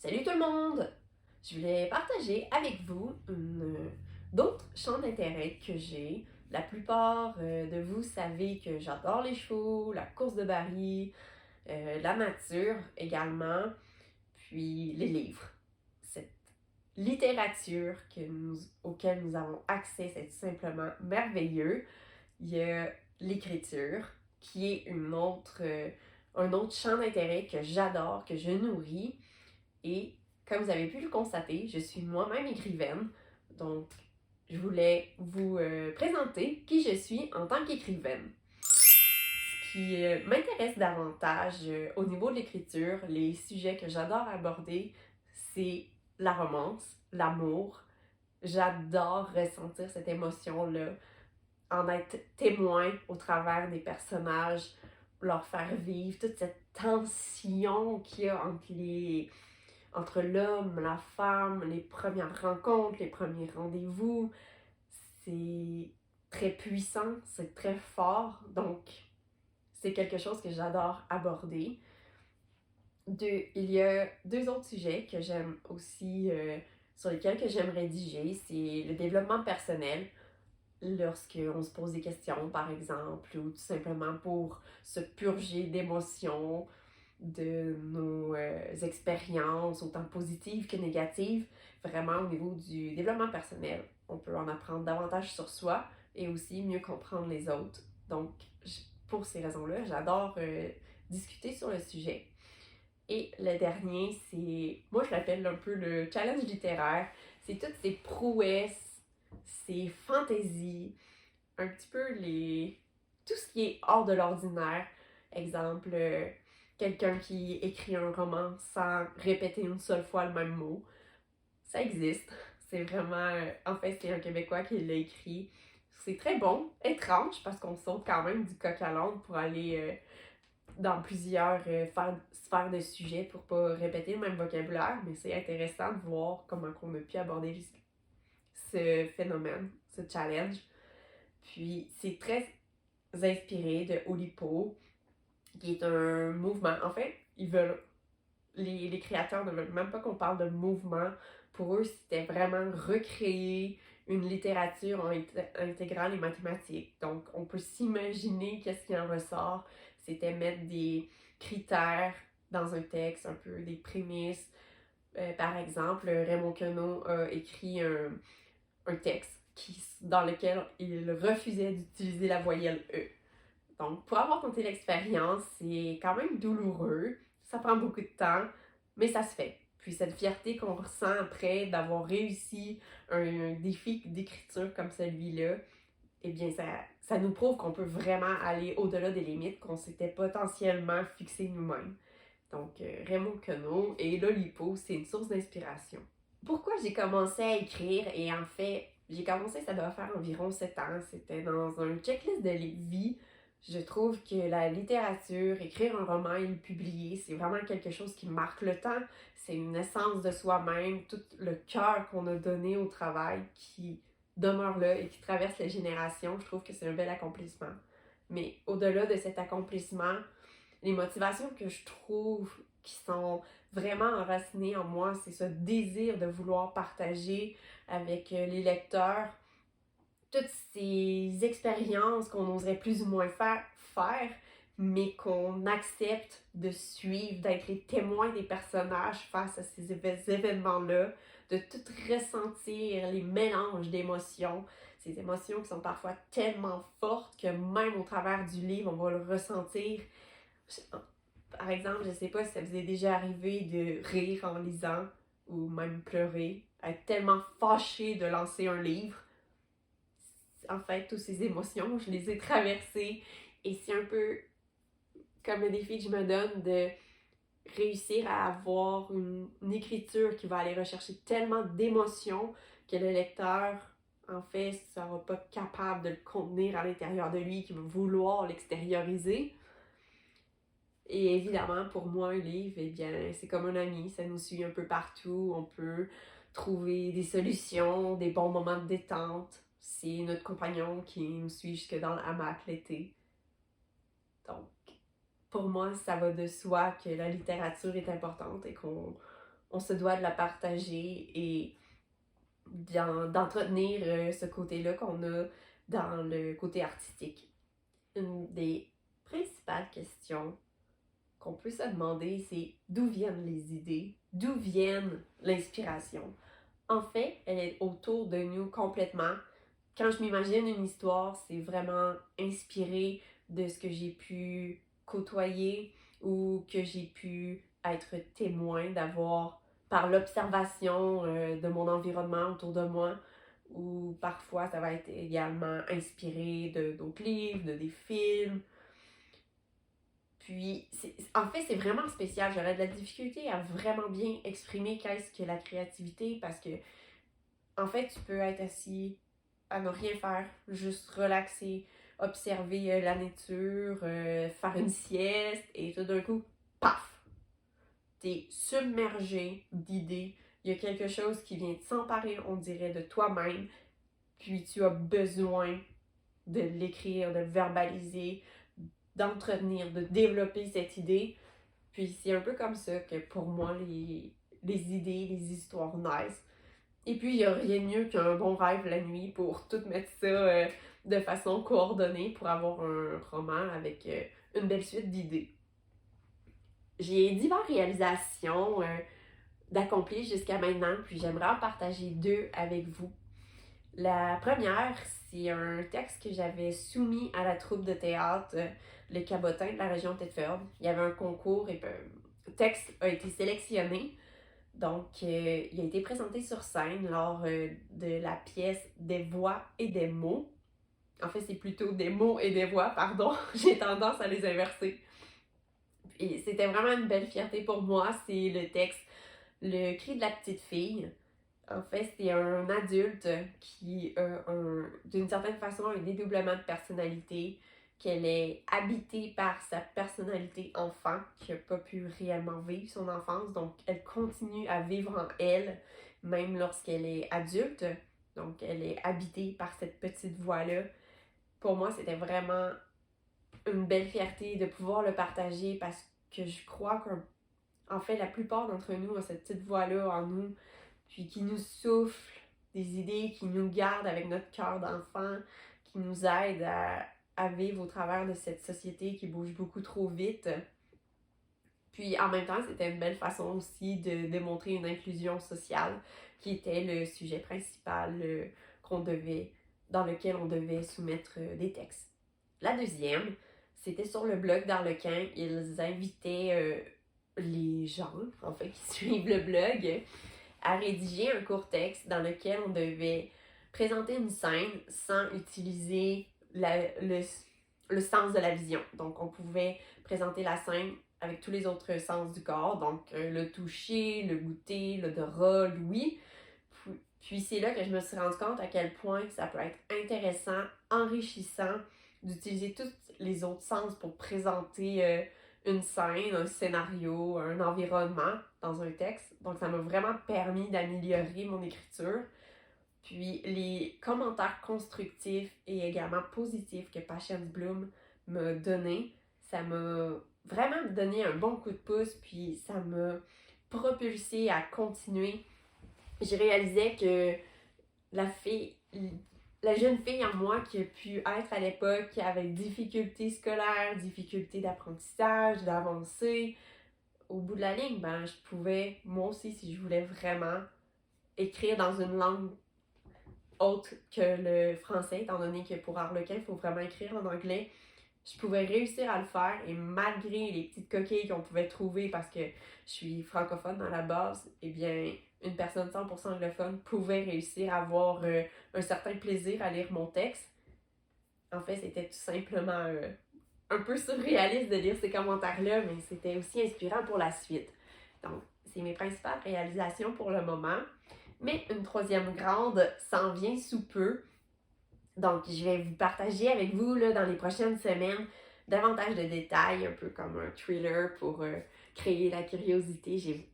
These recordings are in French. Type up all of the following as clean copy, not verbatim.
Salut tout le monde! Je voulais partager avec vous d'autres champs d'intérêt que j'ai. La plupart de vous savez que j'adore les chevaux, la course de baril, la nature également, puis les livres. Cette littérature auquel nous avons accès, c'est tout simplement merveilleux. Il y a l'écriture, qui est un autre champ d'intérêt que j'adore, que je nourris. Et comme vous avez pu le constater, je suis moi-même écrivaine. Donc, je voulais vous présenter qui je suis en tant qu'écrivaine. Ce qui m'intéresse davantage au niveau de l'écriture, les sujets que j'adore aborder, c'est la romance, l'amour. J'adore ressentir cette émotion-là, en être témoin au travers des personnages, leur faire vivre toute cette tension qu'il y a entre l'homme, la femme, les premières rencontres, les premiers rendez-vous. C'est très puissant, c'est très fort, donc c'est quelque chose que j'adore aborder. Il y a deux autres sujets que j'aime aussi, sur lesquels que j'aime rédiger, c'est le développement personnel, lorsqu'on se pose des questions, par exemple, ou tout simplement pour se purger d'émotions, de nos expériences, autant positives que négatives, vraiment au niveau du développement personnel. On peut en apprendre davantage sur soi et aussi mieux comprendre les autres. Donc, pour ces raisons-là, j'adore discuter sur le sujet. Et le dernier, moi je l'appelle un peu le challenge littéraire. C'est toutes ces prouesses, ces fantaisies, un petit peu tout ce qui est hors de l'ordinaire. Exemple, quelqu'un qui écrit un roman sans répéter une seule fois le même mot. Ça existe. C'est vraiment... En fait, c'est un Québécois qui l'a écrit. C'est très bon, étrange, parce qu'on saute quand même du coq à l'âne pour aller dans plusieurs sphères de sujets pour pas répéter le même vocabulaire, mais c'est intéressant de voir comment on a pu aborder ce phénomène, ce challenge. Puis c'est très inspiré de Oulipo, qui est un mouvement. En fait, les créateurs ne veulent même pas qu'on parle de mouvement. Pour eux, c'était vraiment recréer une littérature intégrale et mathématique. Donc, on peut s'imaginer qu'est-ce qui en ressort. C'était mettre des critères dans un texte, un peu des prémices. Par exemple, Raymond Queneau a écrit un texte dans lequel il refusait d'utiliser la voyelle E. Donc, pour avoir tenté l'expérience, c'est quand même douloureux. Ça prend beaucoup de temps, mais ça se fait. Puis cette fierté qu'on ressent après d'avoir réussi un défi d'écriture comme celui-là, eh bien, ça nous prouve qu'on peut vraiment aller au-delà des limites qu'on s'était potentiellement fixées nous-mêmes. Donc, Raymond Queneau et l'Olipo, c'est une source d'inspiration. Pourquoi j'ai commencé à écrire? Et en fait, j'ai commencé, ça doit faire environ 7 ans. C'était dans un checklist de vie. Je trouve que la littérature, écrire un roman et le publier, c'est vraiment quelque chose qui marque le temps. C'est une essence de soi-même, tout le cœur qu'on a donné au travail qui demeure là et qui traverse les générations. Je trouve que c'est un bel accomplissement. Mais au-delà de cet accomplissement, les motivations que je trouve qui sont vraiment enracinées en moi, c'est ce désir de vouloir partager avec les lecteurs toutes ces expériences qu'on oserait plus ou moins faire, mais qu'on accepte de suivre, d'être les témoins des personnages face à ces événements-là, de tout ressentir les mélanges d'émotions, ces émotions qui sont parfois tellement fortes que même au travers du livre, on va le ressentir. Par exemple, je sais pas si ça vous est déjà arrivé de rire en lisant ou même pleurer, être tellement fâché de lancer un livre. En fait, toutes ces émotions, je les ai traversées et c'est un peu comme le défi que je me donne de réussir à avoir une écriture qui va aller rechercher tellement d'émotions que le lecteur, en fait, ne sera pas capable de le contenir à l'intérieur de lui, qui va vouloir l'extérioriser. Et évidemment, pour moi, un livre, eh bien, c'est comme un ami, ça nous suit un peu partout, on peut trouver des solutions, des bons moments de détente. C'est notre compagnon qui nous suit jusque dans le hamac l'été. Donc, pour moi, ça va de soi que la littérature est importante et qu'on on se doit de la partager et d'entretenir ce côté-là qu'on a dans le côté artistique. Une des principales questions qu'on peut se demander, c'est d'où viennent les idées, d'où viennent l'inspiration. En fait, elle est autour de nous complètement. Quand je m'imagine une histoire, c'est vraiment inspiré de ce que j'ai pu côtoyer ou que j'ai pu être témoin d'avoir par l'observation de mon environnement autour de moi, ou parfois ça va être également inspiré d'autres livres, de des films. Puis, en fait, c'est vraiment spécial. J'aurais de la difficulté à vraiment bien exprimer qu'est-ce que la créativité parce que, en fait, tu peux être assis à ne rien faire, juste relaxer, observer la nature, faire une sieste et tout d'un coup, paf! T'es submergé d'idées. Il y a quelque chose qui vient s'emparer, on dirait, de toi-même. Puis tu as besoin de l'écrire, de le verbaliser, d'entretenir, de développer cette idée. Puis c'est un peu comme ça que pour moi, les idées, les histoires naissent. Et puis, il n'y a rien de mieux qu'un bon rêve la nuit pour tout mettre ça de façon coordonnée pour avoir un roman avec une belle suite d'idées. J'ai diverses réalisations d'accomplir jusqu'à maintenant, puis j'aimerais en partager deux avec vous. La première, c'est un texte que j'avais soumis à la troupe de théâtre Le Cabotin de la région de Thetford. Il y avait un concours et le texte a été sélectionné. Donc, il a été présenté sur scène lors de la pièce Des voix et des mots. En fait, c'est plutôt des mots et des voix, pardon. J'ai tendance à les inverser. Et c'était vraiment une belle fierté pour moi. C'est le texte Le cri de la petite fille. En fait, c'est un adulte qui a d'une certaine façon un dédoublement de personnalité, qu'elle est habitée par sa personnalité enfant, qui n'a pas pu réellement vivre son enfance, donc elle continue à vivre en elle, même lorsqu'elle est adulte, donc elle est habitée par cette petite voix-là. Pour moi, c'était vraiment une belle fierté de pouvoir le partager parce que je crois qu'en fait, la plupart d'entre nous ont cette petite voix-là en nous puis qui nous souffle des idées, qui nous garde avec notre cœur d'enfant, qui nous aide à vivre au travers de cette société qui bouge beaucoup trop vite. Puis en même temps, c'était une belle façon aussi de démontrer une inclusion sociale qui était le sujet principal dans lequel on devait soumettre des textes. La deuxième, c'était sur le blog d'Arlequin. Ils invitaient les gens, en fait, qui suivent le blog à rédiger un court texte dans lequel on devait présenter une scène sans utiliser le sens de la vision. Donc, on pouvait présenter la scène avec tous les autres sens du corps, donc le toucher, le goûter, l'odorat, l'ouïe. Puis c'est là que je me suis rendu compte à quel point ça peut être intéressant, enrichissant d'utiliser tous les autres sens pour présenter une scène, un scénario, un environnement dans un texte. Donc ça m'a vraiment permis d'améliorer mon écriture. Puis les commentaires constructifs et également positifs que Patience Bloom m'a donné, ça m'a vraiment donné un bon coup de pouce, puis ça m'a propulsé à continuer. Je réalisais que la fille, la jeune fille en moi qui a pu être à l'époque, qui avait difficultés scolaires, difficultés d'apprentissage, d'avancer, au bout de la ligne, ben, je pouvais, moi aussi, si je voulais vraiment écrire dans une langue autre que le français, étant donné que pour Arlequin, il faut vraiment écrire en anglais, je pouvais réussir à le faire et malgré les petites coquilles qu'on pouvait trouver parce que je suis francophone dans la base, eh bien, une personne 100% anglophone pouvait réussir à avoir un certain plaisir à lire mon texte. En fait, c'était tout simplement un peu surréaliste de lire ces commentaires-là, mais c'était aussi inspirant pour la suite. Donc, c'est mes principales réalisations pour le moment. Mais une troisième grande s'en vient sous peu. Donc, je vais vous partager avec vous là, dans les prochaines semaines davantage de détails, un peu comme un thriller pour créer la curiosité. J'ai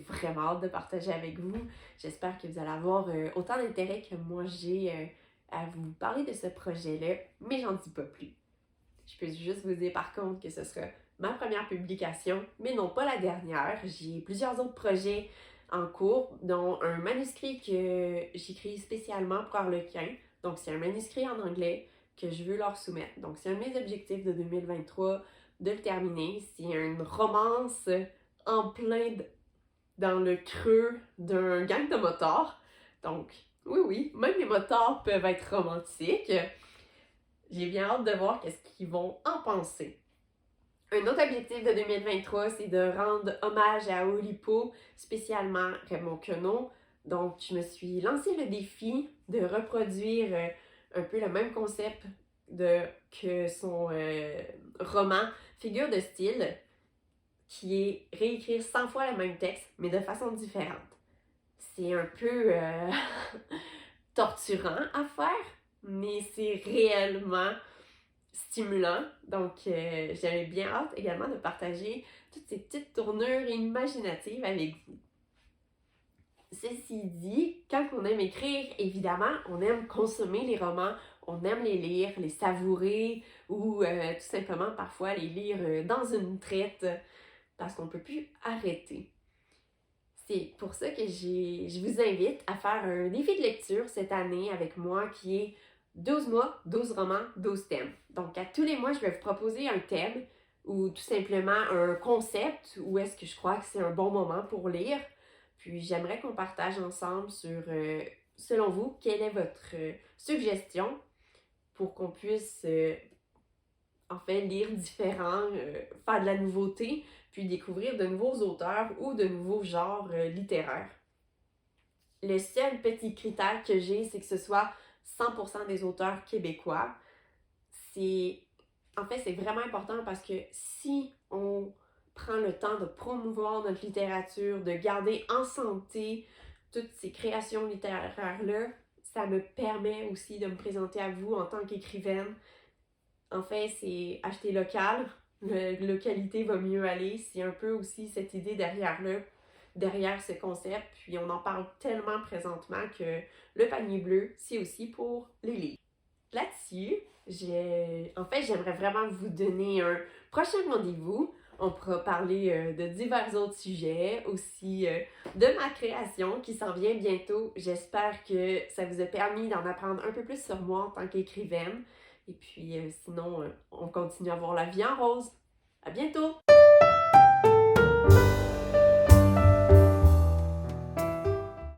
vraiment hâte de partager avec vous. J'espère que vous allez avoir autant d'intérêt que moi j'ai à vous parler de ce projet-là, mais j'en dis pas plus. Je peux juste vous dire par contre que ce sera ma première publication, mais non pas la dernière. J'ai plusieurs autres projets en cours, dont un manuscrit que j'écris spécialement pour Harlequin. Donc, c'est un manuscrit en anglais que je veux leur soumettre. Donc, c'est un de mes objectifs de 2023 de le terminer. C'est une romance en dans le creux d'un gang de motards. Donc, oui, même les motards peuvent être romantiques. J'ai bien hâte de voir qu'est-ce qu'ils vont en penser. Un autre objectif de 2023, c'est de rendre hommage à Oulipo, spécialement Raymond Queneau. Donc, je me suis lancé le défi de reproduire un peu le même concept que son roman Figure de style, qui est réécrire 100 fois le même texte, mais de façon différente. C'est un peu torturant à faire, mais c'est réellement stimulant. Donc, j'avais bien hâte également de partager toutes ces petites tournures imaginatives avec vous. Ceci dit, quand on aime écrire, évidemment, on aime consommer les romans, on aime les lire, les savourer ou tout simplement parfois les lire dans une traite parce qu'on ne peut plus arrêter. C'est pour ça que je vous invite à faire un défi de lecture cette année avec moi qui est 12 mois, 12 romans, 12 thèmes. Donc, à tous les mois, je vais vous proposer un thème ou tout simplement un concept où est-ce que je crois que c'est un bon moment pour lire. Puis, j'aimerais qu'on partage ensemble sur, selon vous, quelle est votre suggestion pour qu'on puisse, en fait, lire différents, faire de la nouveauté, puis découvrir de nouveaux auteurs ou de nouveaux genres littéraires. Le seul petit critère que j'ai, c'est que ce soit 100% des auteurs québécois. En fait, c'est vraiment important parce que si on prend le temps de promouvoir notre littérature, de garder en santé toutes ces créations littéraires-là, ça me permet aussi de me présenter à vous en tant qu'écrivaine. En fait, c'est acheter local, la localité va mieux aller. C'est un peu aussi cette idée derrière ce concept. Puis on en parle tellement présentement que le panier bleu, c'est aussi pour les livres. Là-dessus, j'aimerais vraiment vous donner un prochain rendez-vous. On pourra parler de divers autres sujets, aussi de ma création qui s'en vient bientôt. J'espère que ça vous a permis d'en apprendre un peu plus sur moi en tant qu'écrivaine. Et puis sinon, on continue à voir la vie en rose. À bientôt!